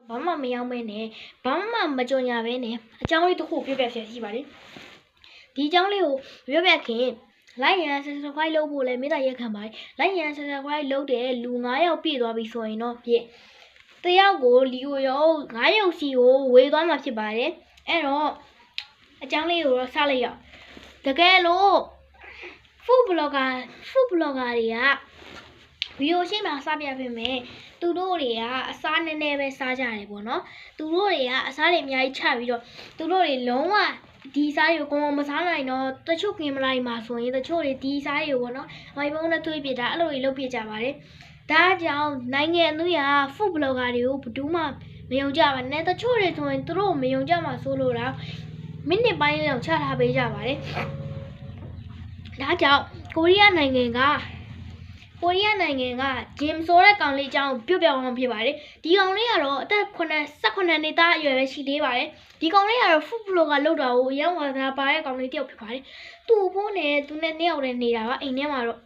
ဘာမှမရောက်မဲနဲ့ဘာမှမကြုံရဘဲနဲ့အကြောင်းလေးတစ်ခုပြပြဆက်ရှိပါလေဒီအကြောင်းလေးကိုပြပြခင်like and subscribe လုပ်ဖို့လည်းမေတ္တာရက်ခံပါတယ် like and subscribe လုပ်တဲ့လူ9ယောက်ပြည့်သွားပြီဆိုရင်တော့ပြည့်တယောက်ကိုလီကိုရော9ယောက်စီကိုဝေသွားမှာဖြစ်ပါတယ်အဲ့တော့အကြောင်းလေးကိုတော့စလိုက်ရအောင်တကယ်လို့ food blogger တွေကဗီဒီယိုရှင်းမှာစပြပေးမယ်သူတို့တွေကအစားနည်းနည်းပဲစားကြတယ်ပေါ့နော်သူတို့တွေကအစားတွေအများကြီးချပြီးတော့သူတို့တွေလုံးဝဒီစားတွေကိုကောင်းမစားနိုင်တော့တချို့ကင်မရာမှာဆိုရင်တချို့တွေဒီစားတွေကိုပေါ့နော်မိုင်ဖုန်းနဲ့တွေးပြတာအဲ့လိုတွေလုပ်ပြကြပါတယ်ဒါကြောင့်နိုင်ငံသူရ food blogger တွေကိုဘယ်သူမှမယုံကြပါနဲ့တချို့တွေဆိုရင်သူတို့မယုံကြမှာဆိုလို့တော့မိနစ်ပိုင်းလောက်ချထားပေးကြပါတယ်ဒါကြောင့်ကိုရီးယားနိုင်ငံကဂျင်ဆိုတဲ့ကောင်လေးအကြောင်းပြုတ်ပြောင်းအောင်ဖြစ်ပါတယ်ဒီကောင်လေးကတော့အသက်18နှစ်သားအရွယ်ပဲရှိသေးပါတယ်ဒီကောင်လေးကတော့ food blogger လောက်တာကိုအရင်ဝါသနာပါတဲ့ကောင်လေးတယောက်ဖြစ်ပါတယ်သူ့ဖိုးနဲ့သူနဲ့နှစ်ယောက်တည်းနေတာပါအိမ်ထဲမှာတော့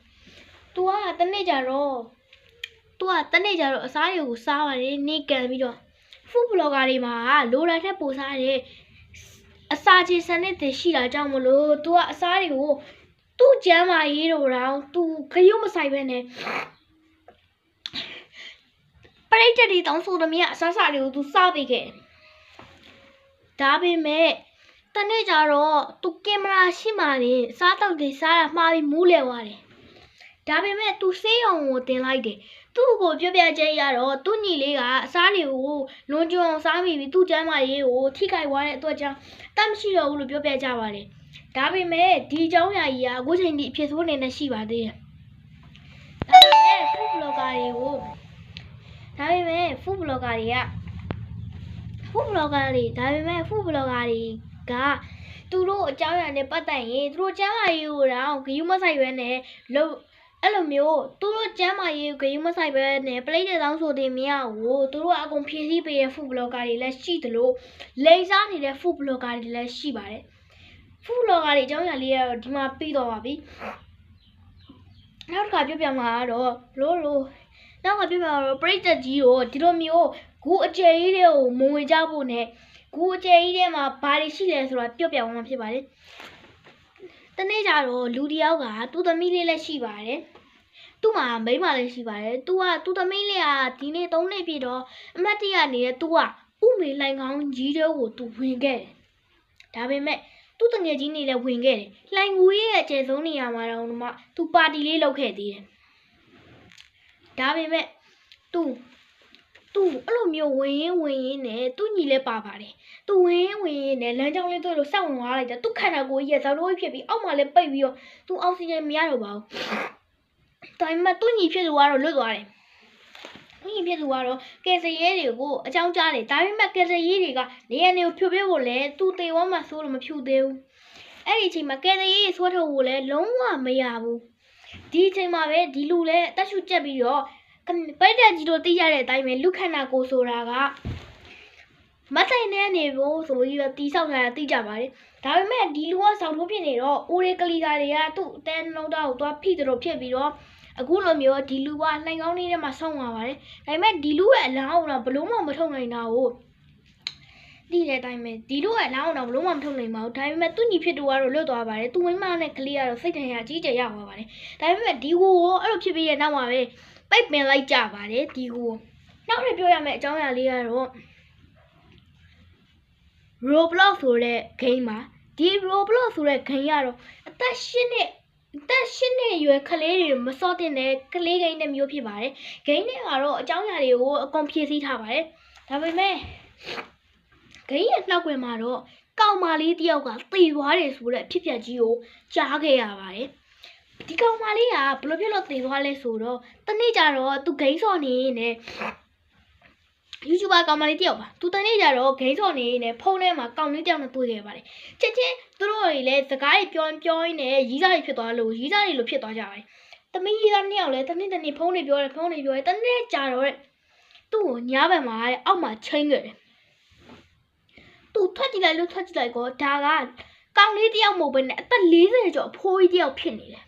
သူကတနေ့ကြတော့အစားတွေကိုစားပါတယ်နေကန်ပြီးတော့ food blogger တွေမှာလိုတာထက်ပိုစားတယ်အစာချေစနစ်တွေရှိတာကြောင့်မလို့သူကအစားတွေကိုသူ့ကျမ်းမာရေးတို့တော့သူခရုမဆိုင်ပဲနဲ့ပရိသတ်တွေတောင်းဆိုသမျှအစားတွေကိုသူစားပေးခဲ့ဒါပေမဲ့တနေ့ကျတော့သူကင်မရာရှိမှနေစားတော့တွေစားတာမှားပြီးမူးလဲသွားတယ်ဒါပေမဲ့သူဆေးရုံကိုတင်လိုက်တယ်သူ့ကိုပြပြချက်ရတော့သူ့ညီလေးကအစားတွေကိုလွန်ကျွံအောင်စားမိပြီးသူ့ကျမ်းမာရေးကိုထိခိုက်သွားတဲ့အတွက်ကြောင့်တတ်မရှိတော့ဘူးလို့ပြောပြကြပါတယ်ဒါပေမဲ့ဒီအကြောင်းအရာကြီးကအခုချိန်ထိအဖြစ်ဆိုးနေနေရှိပါသေးတယ်ဒါပေမဲ့ food blogger တွေကသူတို့အကြောင်းအရာနဲ့ပတ်သက်ရင်သူတို့ကျမ်းမာရေးကိုတော့ဂရုမစိုက်ဘဲနဲ့အဲ့လိုမျိုးသူတို့ကျမ်းမာရေးကိုဂရုမစိုက်ဘဲနဲ့ပလိတ်တဲ့တောင်းဆိုတင်မြတ်ကိုသူတို့အကုန်ဖြည့်ဆည်းပေးတဲ့ food blogger တွေလည်းရှိသလိုလိန်စားနေတဲ့ food blogger တွေလည်းရှိပါတယ်food blogger တွေအကြောင်းအရာလေးကတော့ဒီမှာပြီးတော့ပါပြီနောက်တစ်ခါပြပြမှာတော့ပရိသတ်ကြီးကိုဒီလိုမျိုးဂူအကျယ်ကြီးတွေကိုမဝင်ကြဖို့နဲ့ဂူအကျယ်ကြီးထဲမှာဘာတွေရှိလဲဆိုတာပြပြမှာဖြစ်ပါတယ်တနေ့ကျတော့လူတယောက်ကသူ့သမီးလေးလည်းရှိပါတယ်သူ့မှာမိန်းမလည်းရှိပါတယ်သူ့သမီးလေးကဒီနေ့3နှစ်ပြည့်တော့အမတ်တရနေတဲ့သူကဥမေလိုင်ကောင်းကြီးတွေကိုသူဝင်ခဲ့တယ်ဒါပေမဲ့သူ့တငယ်ချင်းတွေလည်းဝင်ခဲ့တယ်လှိုင်ကူရဲ့အကျယ်ဆုံးနေရာမှာတော့သူပါတီလေးလုပ်ခဲ့သေးတယ်ဒါပေမဲ့သူအဲ့လိုမျိုးဝင်ရင်းနဲ့သူ့ညီလည်းပါပါတယ်သူဝင်ရင်းနဲ့လမ်းကြောင်းလေးတွေ့လို့စောက်ဝင်သွားလိုက်တယ်သူ့ခန္ဓာကိုယ်ကြီးရဲ့ဇောက်တိုးဖြစ်ပြီးအောက်မှာလည်းပိတ်ပြီးတော့သူအောက်ဆီဂျင်မရတော့ပါဘူးဒါပေမဲ့သူ့ညီဖြစ်သူကတော့လွတ်သွားတယ်သူ့ညီဖြစ်သူကတော့ကယ်ဆယ်ရေးတွေကိုအကြောင်းကြားတယ်ဒါပေမဲ့ကယ်ဆယ်ရေးတွေကနေရာနေကိုဖြိုပေးဖို့လဲသူတေဝမ်းမှဆိုးလို့မဖြူသေးဘူးအဲ့ဒီအချိန်မှာကယ်ဆယ်ရေးဆွဲထုတ်ဖို့လဲလုံးဝမရဘူးဒီအချိန်မှာပဲဒီလူလဲတက်ရှုကျက်ပြီးတော့ပိတ်တက်ကြီးတို့သိရတဲ့အတိုင်းပဲလူခန္ဓာကိုယ်ဆိုတာကမဆိုင်တဲ့နေဖို့ဆိုပြီးတော့တီးဆောက်ထားတာသိကြပါတယ်ဒါပေမဲ့ဒီလူကဆောက်ထိုးဖြစ်နေတော့အိုရေကလီတာတွေကသူ့အတန်းနှုတ်သားကိုသွားဖိတို့ဖြစ်ပြီးတော့အခုလိုမျိုးဒီလူကလှိုင်ကောင်းလေးထဲမှာဆောင်းသွားပါတယ်ဒါပေမဲ့ဒီလူရဲ့အလောင်းအောင်တော့ဘလို့မှမထုတ်နိုင်တာကိုဒီတဲ့အတိုင်းပဲဒီလူရဲ့အလောင်းအောင်တော့ဘလို့မှမထုတ်နိုင်ပါဘူးဒါပေမဲ့သူ့ညီဖြစ်သူကတော့လွတ်သွားပါတယ်သူမိမနဲ့ကလေးကတော့စိတ်ထိုင်ရအကြီးကျယ်ရောက်သွားပါတယ်ဒါပေမဲ့ဒီကိုအဲ့လိုဖြစ်ပြီးတဲ့နောက်မှာပဲပိတ်ပင်လိုက်ကြပါတယ်ဒီကိုနောက်ထပ်ပြောရမယ့်အကြောင်းအရာလေးကတော့ Roblox ဆိုတဲ့ game မှာဒီ Roblox ဆိုတဲ့ game ကတော့အသက်8နှစ်အရွယ်ကလေးတွေမစော့တင်တဲ့ကလေး game တစ်မျိုးဖြစ်ပါတယ် game တွေကတော့အကြောင်းအရာတွေကိုအကုန်ဖြည့်ဆည်းထားပါတယ်ဒါပေမဲ့ game ရဲ့နောက်ွယ်မှာတော့ကောင်မလေးတယောက်ကသေသွားတယ်ဆိုတဲ့အဖြစ်အပျက်ကြီးကိုကြားခဲ့ရပါတယ်ဒီကောင်မလေးကဘယ်လိုဖြစ်လို့သေသွားလဲဆိုတော့တနေ့ကျတော့သူဂိမ်းဆော့နေနေ YouTuber ကောင်မလေးတယောက်ပါသူတနေ့ကျတော့ဂိမ်းဆော့နေနေဖုန်းထဲမှာကောင်လေးတယောက်နဲ့တွေ့ခဲ့ပါတယ်ချက်ချင်းသူတို့တွေလည်းစကားတွေပြောရင်းနဲ့ရီးစားတွေဖြစ်သွားလို့ရီးစားတွေလိုဖြစ်သွားကြပါတယ်သမီးရီးစားနှစ်ယောက်လည်းတနေ့ဖုန်းတွေပြောတယ်တနေ့ကျတော့သူ့ကိုညားပံမှာအောက်မှာချိန်ခဲ့တယ်သူထွက်ကြည့်လိုက်ကောဒါကကောင်လေးတယောက်မဟုတ်ဘဲနဲ့အသက်40ကျော်အဖိုးကြီးတယောက်ဖြစ်နေတယ်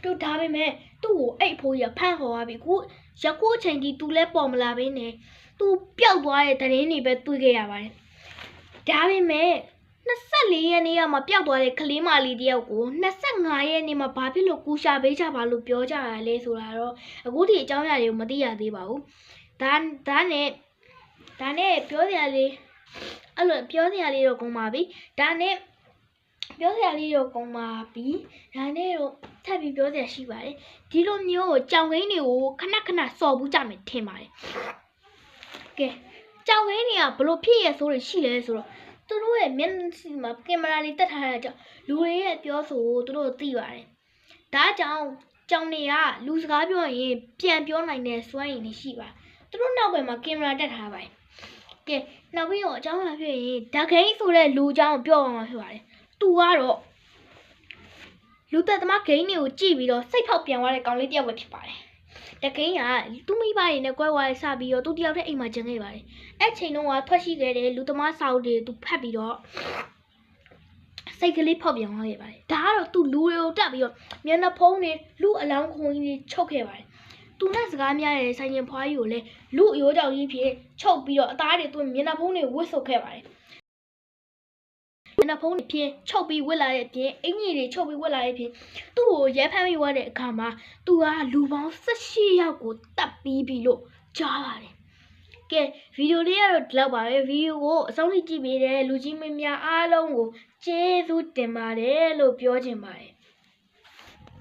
သူဒါပေမဲ့သူ့ကိုအဲ့အဖိုးကြီးကဖမ်းခေါ်သွားပြီခု ယခုအချိန်ထိသူလည်းပေါ်မလာဘဲနဲ့သူပျောက်သွားတဲ့သတင်းတွေပဲတွေ့ခဲ့ရပါတယ်ဒါပေမဲ့24ရက်နေ့ကမှပျောက်သွားတဲ့ကလေးမလေးတယောက်ကို25ရက်နေ့မှာဘာဖြစ်လို့ကူရှာပေးကြပါလို့ပြောကြရလဲဆိုတာတော့အခုထိအကြောင်းအရာတွေကိုမသိရသေးပါဘူးဒါနဲ့ပြောစရာလေးအဲ့လိုပြောစရာလေးတော့ကုန်ပါပြီဒါနဲ့ပြောစရာလေးတော့ကုန်ပါပြီဒါနဲ့တော့ထပ်ပြီးပြောစရာရှိပါတယ်ဒီလိုမျိုးကြောင်ကိန်းတွေကိုခဏခဏစော်ဘူးကြမယ်ထင်ပါတယ်ကဲကြောင်ကိန်းတွေကဘလို့ဖြစ်ရဆိုလို့ရှိလဲဆိုတော့သူတို့ရဲ့မျက်စိမှာကင်မရာလေးတက်ထားတာကြောင့်လူတွေရဲ့ပြောဆိုကိုသူတို့သိပါတယ်ဒါကြောင့်ကြောင်တွေကလူစကားပြောရင်ပြန်ပြောနိုင်တဲ့စွမ်းရည်တွေရှိပါသူတို့နောက်ွယ်မှာကင်မရာတက်ထားပါတယ်ကဲနောက်ပြီးတော့အကြောင်းအရာဖြစ်ရင်ဓာတ်ခိန်းဆိုတဲ့လူအကြောင်းပြောအောင်မှာဖြစ်ပါတယ်သူကတော့လူသက်သမားဂိမ်းတွေကိုကြည့်ပြီးတော့စိတ်ဖောက်ပြန်သွားတဲ့ကောင်လေးတယောက်ပဲဖြစ်ပါတယ်။တကိန်းကသူ့မိဘတွေနဲ့ကွဲသွားစပြီးတော့သူတယောက်တည်းအိမ်မှာကျန်ခဲ့ပါတယ်။အဲ့ချိန်တုန်းကထွက်ရှိခဲ့တဲ့လူသမားစာအုပ်တွေသူဖတ်ပြီးတော့စိတ်ကလေးဖောက်ပြန်သွားခဲ့ပါတယ်။ဒါကတော့သူလူတွေကိုတက်ပြီးတော့မျက်နှာဖုံးတွေလူအလောင်းခုံကြီးတွေချုပ်ခဲ့ပါတယ်။သူနဲ့စကားများတဲ့ဆိုင်ရင်ဖွားကြီးကိုလည်းလူအရိုးကြောင်ကြီးဖြစ်ချုပ်ပြီးတော့အသားတွေသူမျက်နှာဖုံးတွေဝတ်ဆုပ်ခဲ့ပါတယ်။မျက်နှာဖုံးတွေဖြင့်ချုပ်ပြီးဝတ်လာတဲ့အပြင်အင်ကြီးတွေချုပ်ပြီးဝတ်လာတဲ့အပြင်သူ့ကိုရဲဖမ်းပြီးဝတ်တဲ့အခါမှာသူကလူပေါင်း18ယောက်ကိုတတ်ပြီးပြီလို့ကြားပါတယ်။ကဲဗီဒီယိုလေးကတော့ဒီလောက်ပါပဲဗီဒီယိုကိုအဆုံးထိကြည့်ပေးတဲ့လူကြီးမင်းများအားလုံးကိုကျေးဇူးတင်ပါတယ်လို့ပြောချင်ပါတယ်